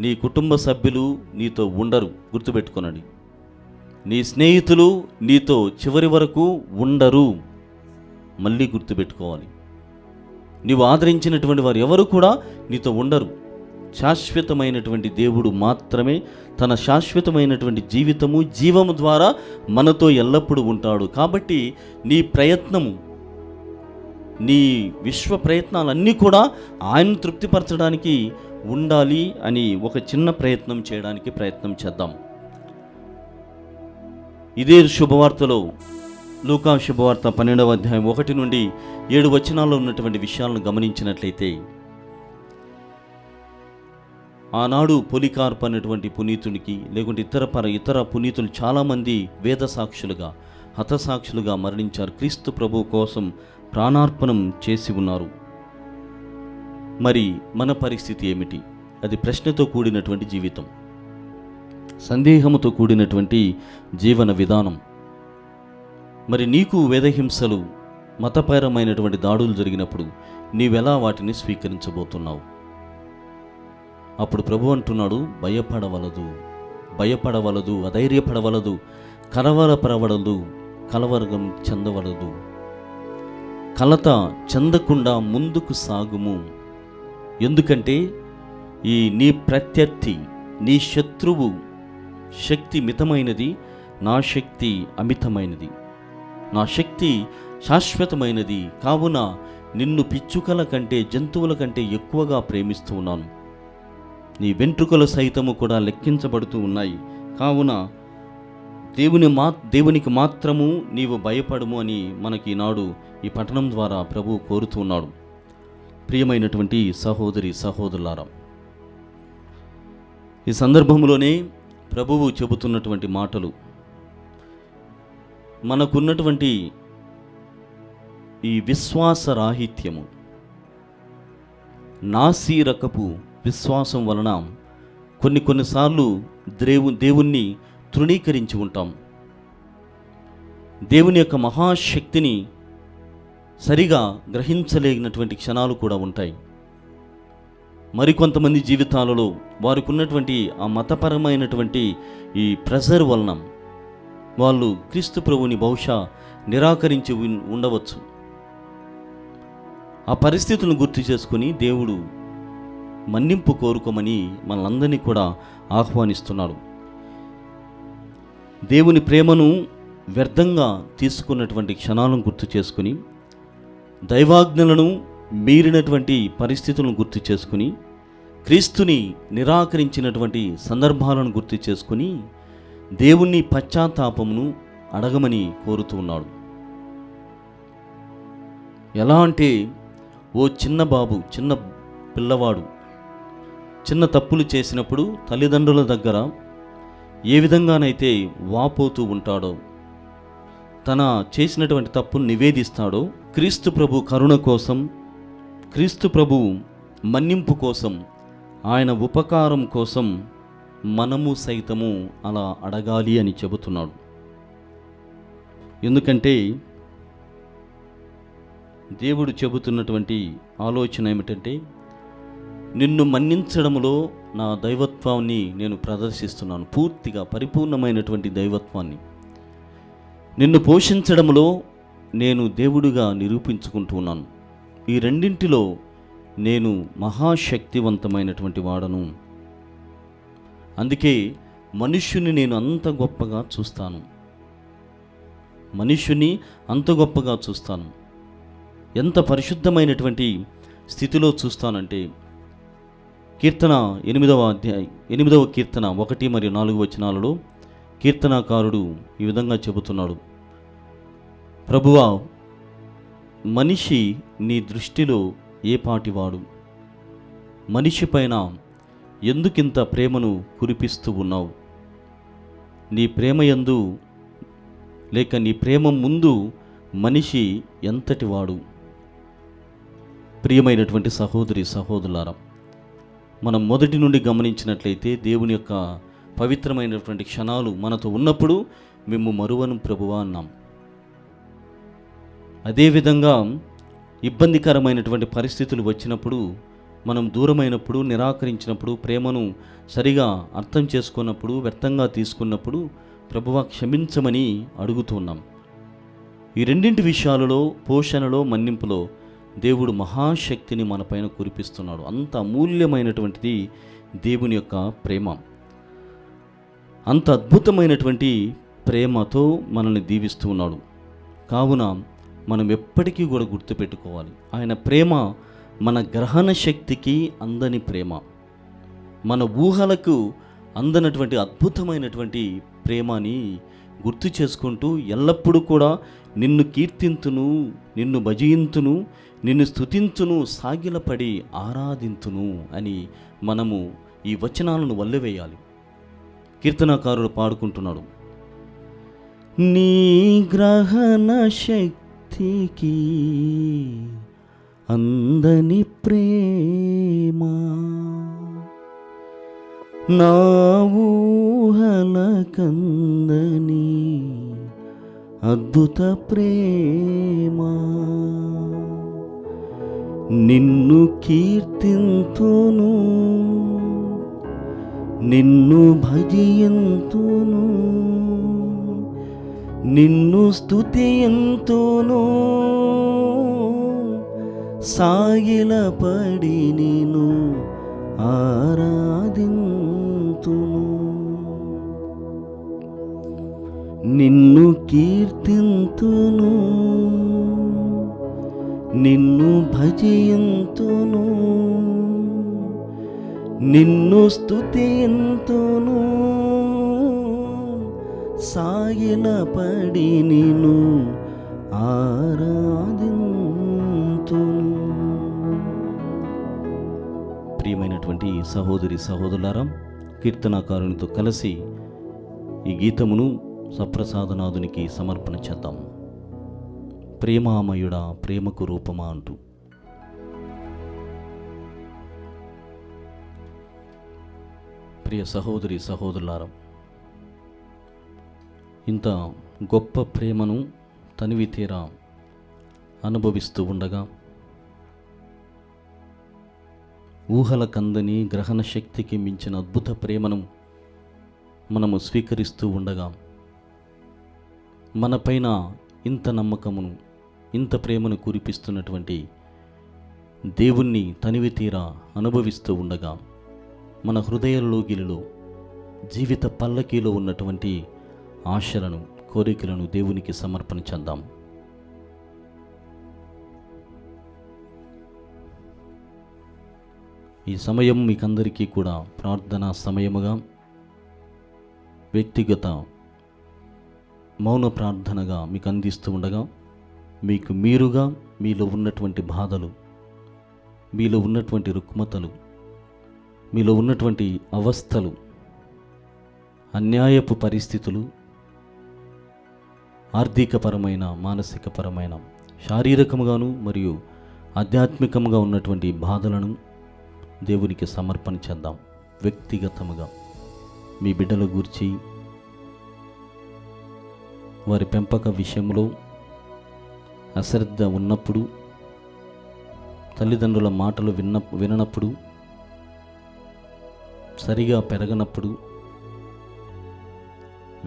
నీ కుటుంబ సభ్యులు నీతో ఉండరు, గుర్తుపెట్టుకోనండి. నీ స్నేహితులు నీతో చివరి వరకు ఉండరు, మళ్ళీ గుర్తుపెట్టుకోవాలి. నీవు ఆదరించినటువంటి వారు ఎవరు కూడా నీతో ఉండరు. శాశ్వతమైనటువంటి దేవుడు మాత్రమే తన శాశ్వతమైనటువంటి జీవితము, జీవము ద్వారా మనతో ఎల్లప్పుడూ ఉంటాడు. కాబట్టి నీ ప్రయత్నము, నీ విశ్వ ప్రయత్నాలన్నీ కూడా ఆయన్ను తృప్తిపరచడానికి ఉండాలి అని ఒక చిన్న ప్రయత్నం చేయడానికి ప్రయత్నం చేద్దాం. ఇదే శుభవార్తలో, లూకా శుభవార్త 12వ అధ్యాయం 1 నుండి 7 వచనాల్లో ఉన్నటువంటి విషయాలను గమనించినట్లయితే, ఆనాడు పొలికార్పు అనేటువంటి పునీతునికి, లేకుంటే ఇతర పునీతులు చాలామంది వేద సాక్షులుగా, హతసాక్షులుగా మరణించారు. క్రీస్తు ప్రభు కోసం ప్రాణార్పణం చేసి ఉన్నారు. మరి మన పరిస్థితి ఏమిటి? అది ప్రశ్నతో కూడినటువంటి జీవితం, సందేహముతో కూడినటువంటి జీవన విధానం. మరి నీకు వేదహింసలు, మతపరమైనటువంటి దాడులు జరిగినప్పుడు నీవెలా వాటిని స్వీకరించబోతున్నావు? అప్పుడు ప్రభు అంటున్నాడు, భయపడవలదు, అధైర్యపడవలదు, కలవరం చెందవలదు, కలత చెందకుండా ముందుకు సాగుము. ఎందుకంటే నీ ప్రత్యర్థి, నీ శత్రువు శక్తి మితమైనది, నా శక్తి అమితమైనది, నా శక్తి శాశ్వతమైనది. కావున నిన్ను పిచ్చుకల కంటే, జంతువుల కంటే ఎక్కువగా ప్రేమిస్తూ ఉన్నాను. నీ వెంట్రుకలు సైతము కూడా లెక్కించబడుతూ ఉన్నాయి. కావున దేవునికి మాత్రము నీవు భయపడము అని మనకి ఈనాడు ఈ పఠనం ద్వారా ప్రభు కోరుతూ ఉన్నాడు. ప్రియమైనటువంటి సహోదరి సహోదరులారా, ఈ సందర్భంలోనే ప్రభువు చెబుతున్నటువంటి మాటలు, మనకున్నటువంటి ఈ విశ్వాసరాహిత్యము, నాసీరకపు విశ్వాసం వలన కొన్నిసార్లు దేవుణ్ణి తృణీకరించి ఉంటాం. దేవుని యొక్క మహాశక్తిని సరిగా గ్రహించలేనటువంటి క్షణాలు కూడా ఉంటాయి. మరికొంతమంది జీవితాలలో వారికి ఉన్నటువంటి ఆ మతపరమైనటువంటి ఈ ప్రెజర్ వలన వాళ్ళు క్రీస్తు ప్రభువుని బహుశా నిరాకరించి ఉండవచ్చు. ఆ పరిస్థితులను గుర్తు చేసుకుని దేవుడు మన్నింపు కోరుకోమని మనలందరినీ కూడా ఆహ్వానిస్తున్నాడు. దేవుని ప్రేమను వ్యర్థంగా తీసుకున్నటువంటి క్షణాలను గుర్తు చేసుకుని, దైవాజ్ఞలను మీరినటువంటి పరిస్థితులను గుర్తు చేసుకుని, క్రీస్తుని నిరాకరించినటువంటి సందర్భాలను గుర్తు చేసుకుని దేవుణ్ణి పశ్చాత్తాపమును అడగమని కోరుతూ ఉన్నాడు. ఎలా అంటే, ఓ చిన్న బాబు, చిన్న పిల్లవాడు చిన్న తప్పులు చేసినప్పుడు తల్లిదండ్రుల దగ్గర ఏ విధంగానైతే వాపోతూ ఉంటాడో, తన చేసినటువంటి తప్పును నివేదిస్తాడో, క్రీస్తు ప్రభు కరుణ కోసం, క్రీస్తు ప్రభు మన్నింపు కోసం, ఆయన ఉపకారం కోసం మనము సైతము అలా అడగాలి అని చెబుతున్నాడు. ఎందుకంటే దేవుడు చెబుతున్నటువంటి ఆలోచన ఏమిటంటే, నిన్ను మన్నించడంలో నా దైవత్వాన్ని నేను ప్రదర్శిస్తున్నాను, పూర్తిగా పరిపూర్ణమైనటువంటి దైవత్వాన్ని. నిన్ను పోషించడంలో నేను దేవుడిగా నిరూపించుకుంటున్నాను. ఈ రెండింటిలో నేను మహాశక్తివంతమైనటువంటి వాడను. అందుకే మనుష్యుని నేను అంత గొప్పగా చూస్తాను, మనుష్యుని అంత గొప్పగా చూస్తాను. ఎంత పరిశుద్ధమైనటువంటి స్థితిలో చూస్తానంటే, కీర్తన 8వ కీర్తన 1 మరియు 4 వచనాలలో కీర్తనాకారుడు ఈ విధంగా చెబుతున్నాడు: ప్రభువా, మనిషి నీ దృష్టిలో ఏ పాటివాడు? మనిషి పైన ఎందుకింత ప్రేమను కురిపిస్తూ ఉన్నావు? నీ ప్రేమ యందు లేక నీ ప్రేమ ముందు మనిషి ఎంతటివాడు? ప్రియమైనటువంటి సహోదరి సహోదరులారా, మనం మొదటి నుండి గమనించినట్లయితే దేవుని యొక్క పవిత్రమైనటువంటి క్షణాలు మనతో ఉన్నప్పుడు మేము మరువను ప్రభువా అన్నాం. అదేవిధంగా ఇబ్బందికరమైనటువంటి పరిస్థితులు వచ్చినప్పుడు, మనం దూరమైనప్పుడు, నిరాకరించినప్పుడు, ప్రేమను సరిగా అర్థం చేసుకున్నప్పుడు, వ్యర్థంగా తీసుకున్నప్పుడు ప్రభువా క్షమించమని అడుగుతున్నాం. ఈ రెండింటి విషయాలలో, పోషణలో, మన్నింపులో దేవుడు మహాశక్తిని మనపైన కురిపిస్తున్నాడు. అంత అమూల్యమైనటువంటిది దేవుని యొక్క ప్రేమ. అంత అద్భుతమైనటువంటి ప్రేమతో మనల్ని దీవిస్తూ ఉన్నాడు. కావున మనం ఎప్పటికీ కూడా గుర్తుపెట్టుకోవాలి, ఆయన ప్రేమ మన గ్రహణ శక్తికి అందని ప్రేమ, మన ఊహలకు అందనటువంటి అద్భుతమైనటువంటి ప్రేమని గుర్తు చేసుకుంటూ ఎల్లప్పుడూ కూడా నిన్ను కీర్తింతును, నిన్ను భజింతును, నిన్ను స్తుతింతును, సాగిలపడి ఆరాధింతును అని మనము ఈ వచనాలను వల్లెవేయాలి. కీర్తనకారుడు పాడుకుంటున్నాడు: నీ గ్రహణ శక్తికి అందని ప్రేమ, నా ఊహలకందని అద్భుత ప్రేమ, నిన్ను కీర్తింతును, నిన్ను భజింతును, నిన్ను స్తుతింతును, సాగిలపడి నిన్ను ఆరాధింతును, నిన్ను కీర్తింతును, నిన్ను భజింతును, నిన్ను స్తుతింతును, సాగిలపడి నిన్ను ఆరాధింతును. ప్రియమైనటువంటి సహోదరి సహోదరులారా, కీర్తనాకారునితో కలిసి ఈ గీతమును సప్రసాదనాథునికి సమర్పణ చేద్దాం. ప్రేమామయుడా, ప్రేమకు రూపమా అంటూ. ప్రియ సహోదరి సహోదరులారా, ఇంత గొప్ప ప్రేమను తనివి తీరా అనుభవిస్తూ ఉండగా, ఊహలకందని గ్రహణ శక్తికి మించిన అద్భుత ప్రేమను మనము స్వీకరిస్తూ ఉండగా, మనపైన ఇంత నమ్మకమును, ఇంత ప్రేమను కురిపిస్తున్నటువంటి దేవుణ్ణి తనివి తీరా అనుభవిస్తూ ఉండగా, మన హృదయాల్లోగిలిలో, జీవిత పల్లకీలో ఉన్నటువంటి ఆశలను, కోరికలను దేవునికి సమర్పణ చేద్దాం. ఈ సమయం మీకందరికీ కూడా ప్రార్థనా సమయముగా, వ్యక్తిగత మౌన ప్రార్థనగా మీకు అందిస్తూ ఉండగా, మీకు మీరుగా మీలో ఉన్నటువంటి బాధలు, మీలో ఉన్నటువంటి రుగ్మతలు, మీలో ఉన్నటువంటి అవస్థలు, అన్యాయపు పరిస్థితులు, ఆర్థికపరమైన, మానసికపరమైన, శారీరకముగాను మరియు ఆధ్యాత్మికముగా ఉన్నటువంటి బాధలను దేవునికి సమర్పణ చేద్దాం. వ్యక్తిగతముగా మీ బిడ్డల గూర్చి, వారి పెంపక విషయంలో అశ్రద్ధ ఉన్నప్పుడు, తల్లిదండ్రుల మాటలు విననప్పుడు, సరిగా పెరగనప్పుడు,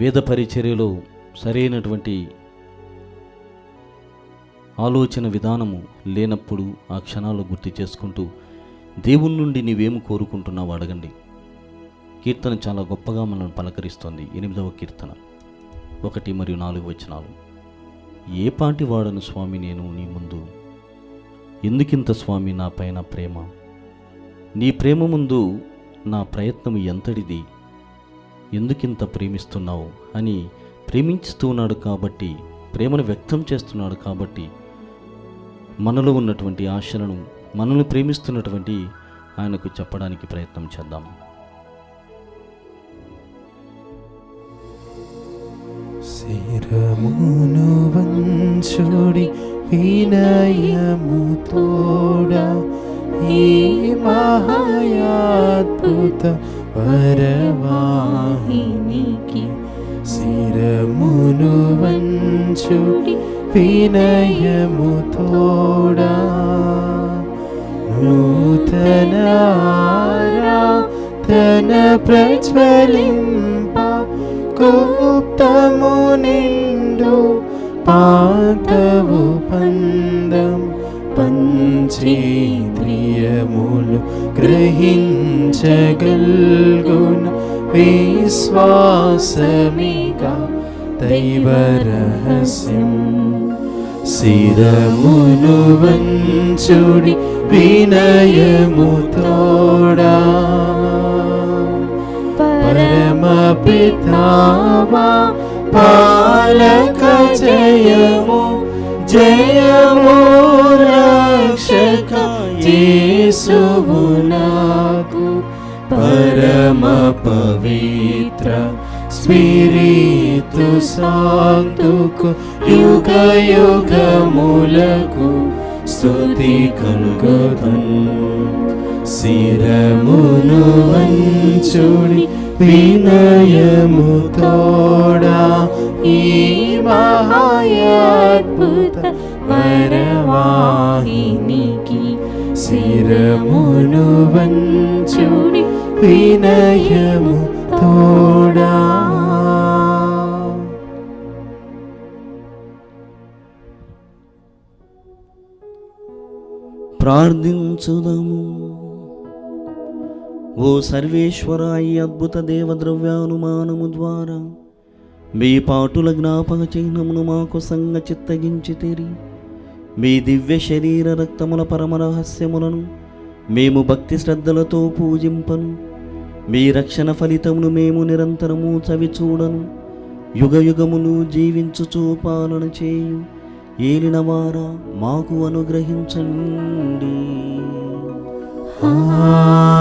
వేద పరిచర్యలో సరైనటువంటి ఆలోచన విధానము లేనప్పుడు ఆ క్షణాలు గుర్తు చేసుకుంటూ దేవుని నుండి నీవేమి కోరుకుంటున్నావు అడగండి. కీర్తన చాలా గొప్పగా మనల్ని పలకరిస్తోంది. 8వ కీర్తన 1 మరియు 4 వచనాలు. ఏ పాటి వాడను స్వామి నేను నీ ముందు, ఎందుకింత స్వామి నా పైన ప్రేమ, నీ ప్రేమ ముందు నా ప్రయత్నం ఎంతటిది, ఎందుకింత ప్రేమిస్తున్నావు అని ప్రేమించుతున్నాడు కాబట్టి, ప్రేమను వ్యక్తం చేస్తున్నాడు కాబట్టి, మనలో ఉన్నటువంటి ఆశలను, మనల్ని ప్రేమిస్తున్నటువంటి ఆయనకు చెప్పడానికి ప్రయత్నం చేద్దాం. శిరమును వంచుడి వినయముతోడా ఈ మహాయాద్భుత వరవాహినికి, శిరమును వంచుడి వినయముతోడా నూతన ఆరాధన ప్రజ్వలింప, గుప్తము నిండు పాతవు పందం, పంచేంద్రియములు గ్రహించగల్గున విశ్వాసమిగా దైవ రహస్యం. శిరమును వంచుడి వినయముతోడా పరమ పితావా పాలక జయము, జయము రక్షక యేసువు నాకు, పరమ పవిత్ర స్పిరితు సాంతుకు యుగ యుగములకు స్తుతి కలుగుతున్. శిరమును వంచుడి వినయముతోడా ఈ మహాయాద్భుత వరవాహినికి, శిరమును వంచుడి వినయముతోడా. ప్రార్థించుదము. ఓ సర్వేశ్వర, ఈ అద్భుత దేవద్రవ్యానుమానము ద్వారా మీ పాటుల జ్ఞాపక చిహ్నమును మాకు సంగ చిత్తగించితిరి. మీ దివ్య శరీర రక్తముల పరమ రహస్యములను మేము భక్తి శ్రద్ధలతో పూజింపను. మీ రక్షణ ఫలితమును మేము నిరంతరము చవిచూడను. యుగ యుగమును జీవించుచూ పాలన చేయు ఏలినవారా మాకు అనుగ్రహించండి. ఆమేన్.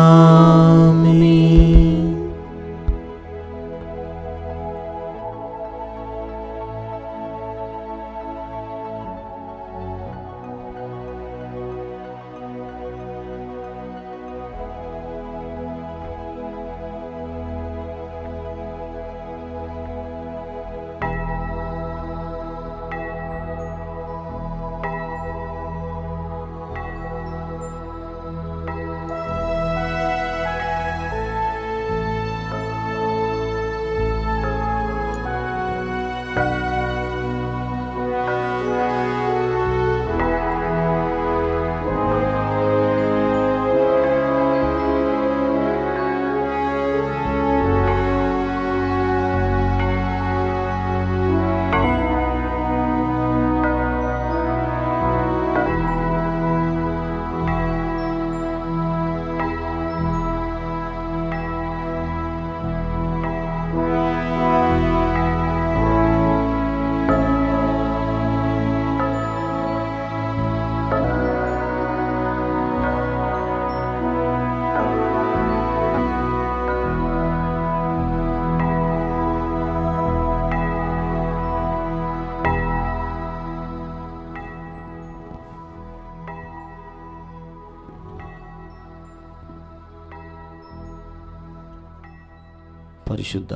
పరిశుద్ధ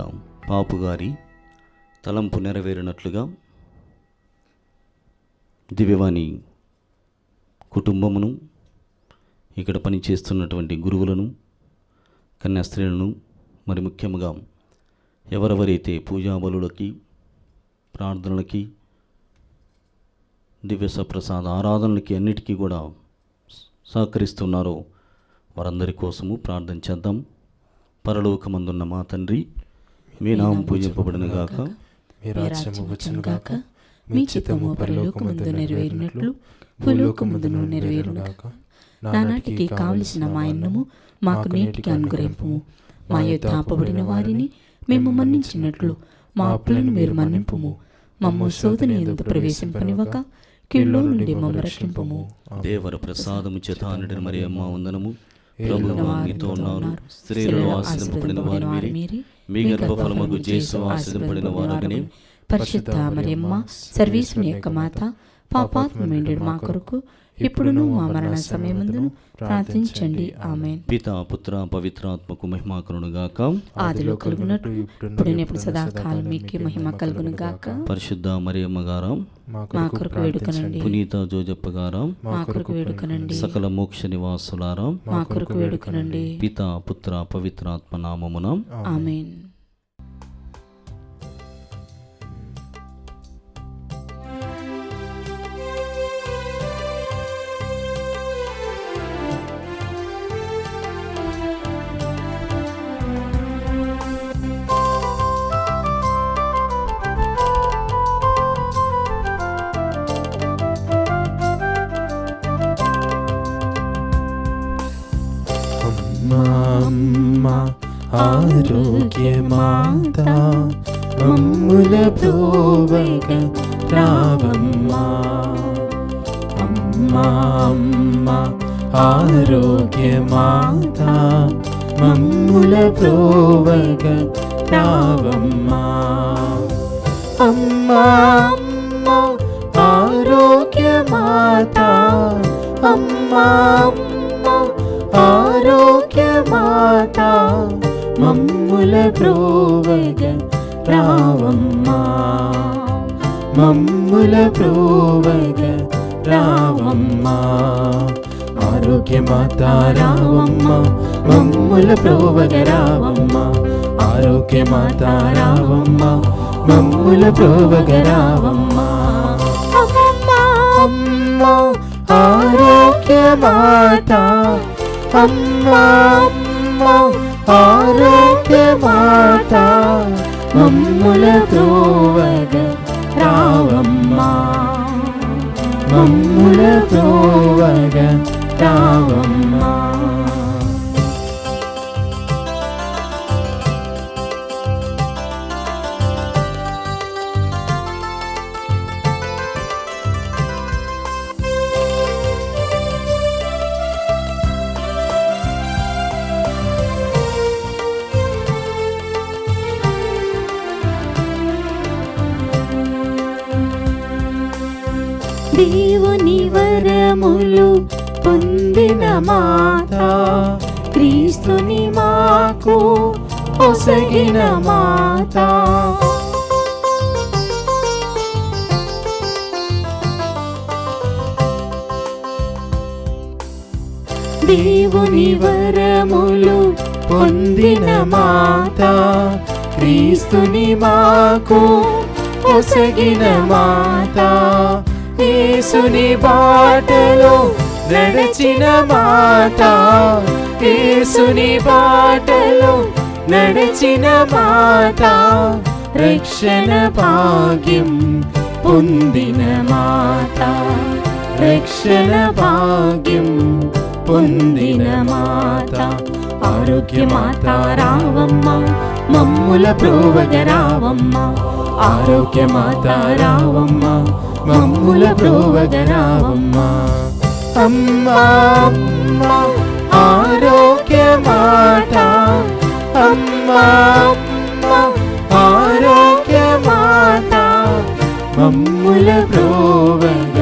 పాపుగారి తలంపు నెరవేరినట్లుగా దివ్యవాణి కుటుంబమును, ఇక్కడ పనిచేస్తున్నటువంటి గురువులను, కన్యాస్త్రీలను, మరి ముఖ్యంగా ఎవరెవరైతే పూజా బలులకి, ప్రార్థనలకి, దివ్య సప్రసాద ఆరాధనలకి అన్నిటికీ కూడా సహకరిస్తున్నారో వారందరి కోసము ప్రార్థన చేద్దాం. పరలోకమందున్న మా తండ్రి, మీ నామం పూజింపబడును గాక, మీ రాజ్యము వచ్చును గాక, మీ చిత్తము పరలోకమందు నెరవేరినట్లు భూలోకమందును నెరవేరును గాక. నానాటికి కావలసిన మా అన్నము మాకు నేటికి అనుగ్రహింపుము. మా యొద్ద అప్పబడిన వారిని మేము మన్నించినట్లు మా అప్పులను మీరు మన్నింపుము. మమ్ము శోధన యందు ప్రవేశింపనివ్వక కీడులో నుండి మమ్ము రక్షింపుము. దేవర ప్రసాదము చేత నిండిన మరియమ్మ వందనము. ప్రభువు మీతో ఉన్నారు, స్త్రీలలో ఆశీర్వదింపబడిన వారు మీరే, మీ గర్భఫలమగు యేసు ఆశీర్వదింపబడిన వారగనే. పరిశుద్ధ మరియమ్మ సర్వేశ్వరుని యొక్క మాత, పాపాత్ములైన మా కొరకు ఇప్పుడును మా మరణ సమయమందును ప్రార్థించండి. ఆమేన్. పితా పుత్ర పవిత్రాత్మకు మహిమ కలుగును గాక. ఆదిలో కలుగునట్టు ఇప్పుడు సదాకాలం మీకు మహిమ కలుగును గాక. పరిశుద్ధ మరియమ్మ గారా, మా కొరకు వేడుకనండి. పునీత జోజప్ప గారా, మా కొరకు వేడుకనండి. సకల మోక్ష నివాసులారా, మా కొరకు వేడుకనండి. పితా పుత్ర పవిత్రాత్మ నామమున ఆమేన్. అమ్మ ఆరోగ్యమాత మమ్ముల ప్రోవగ రావమ్మా. అమ్మ ఆరోగ్యమాత మమ్ముల ప్రోవగ రావమ్మా. అమ్మ ఆరోగ్యమాత, అమ్మ ఆరోగ్యమాత మమ్ముల ప్రోవగ రావమ్మా. మమ్ముల ప్రోవగ రావమ్మా. ఆరోగ్యమాత రావమ్మా, మమ్ముల ప్రోవగ రావమ్మా. ఆరోగ్యమాత రావమ్మా, మమ్ముల ప్రోవగ రావమ్మా. అమ్మ ఆరోగ్యమాత, అమ్మ ఆరోగ్యమాత మమ్ముల ప్రోవగ రావమ్మా. మమ్ముల ప్రోవగ రావమ్మా. దేవుని వరములు పొందిన మాత, క్రీస్తుని మాకు ఒసగిన మాత. దేవుని వరములు పొందిన మాత, క్రీస్తుని మాకు ఒసగిన మాత. యేసుని బాటలో నడచిన మాత, యేసుని బాటలో నడచిన మాత. రక్షణ భాగ్యం పొందిన మాత, రక్షణ భాగ్యం పొందిన మాత. ఆరోగ్యమాత రావమ్మా, మమ్ముల ప్రోవగ రావమ్మా. ఆరోగ్యమాత రావమ్మా, మమ్ముల ప్రోవగ రావమ్మా. అమ్మ ఆరోగ్యమాత, అమ్మ ఆరోగ్యమాత మమ్ముల ప్రోవగ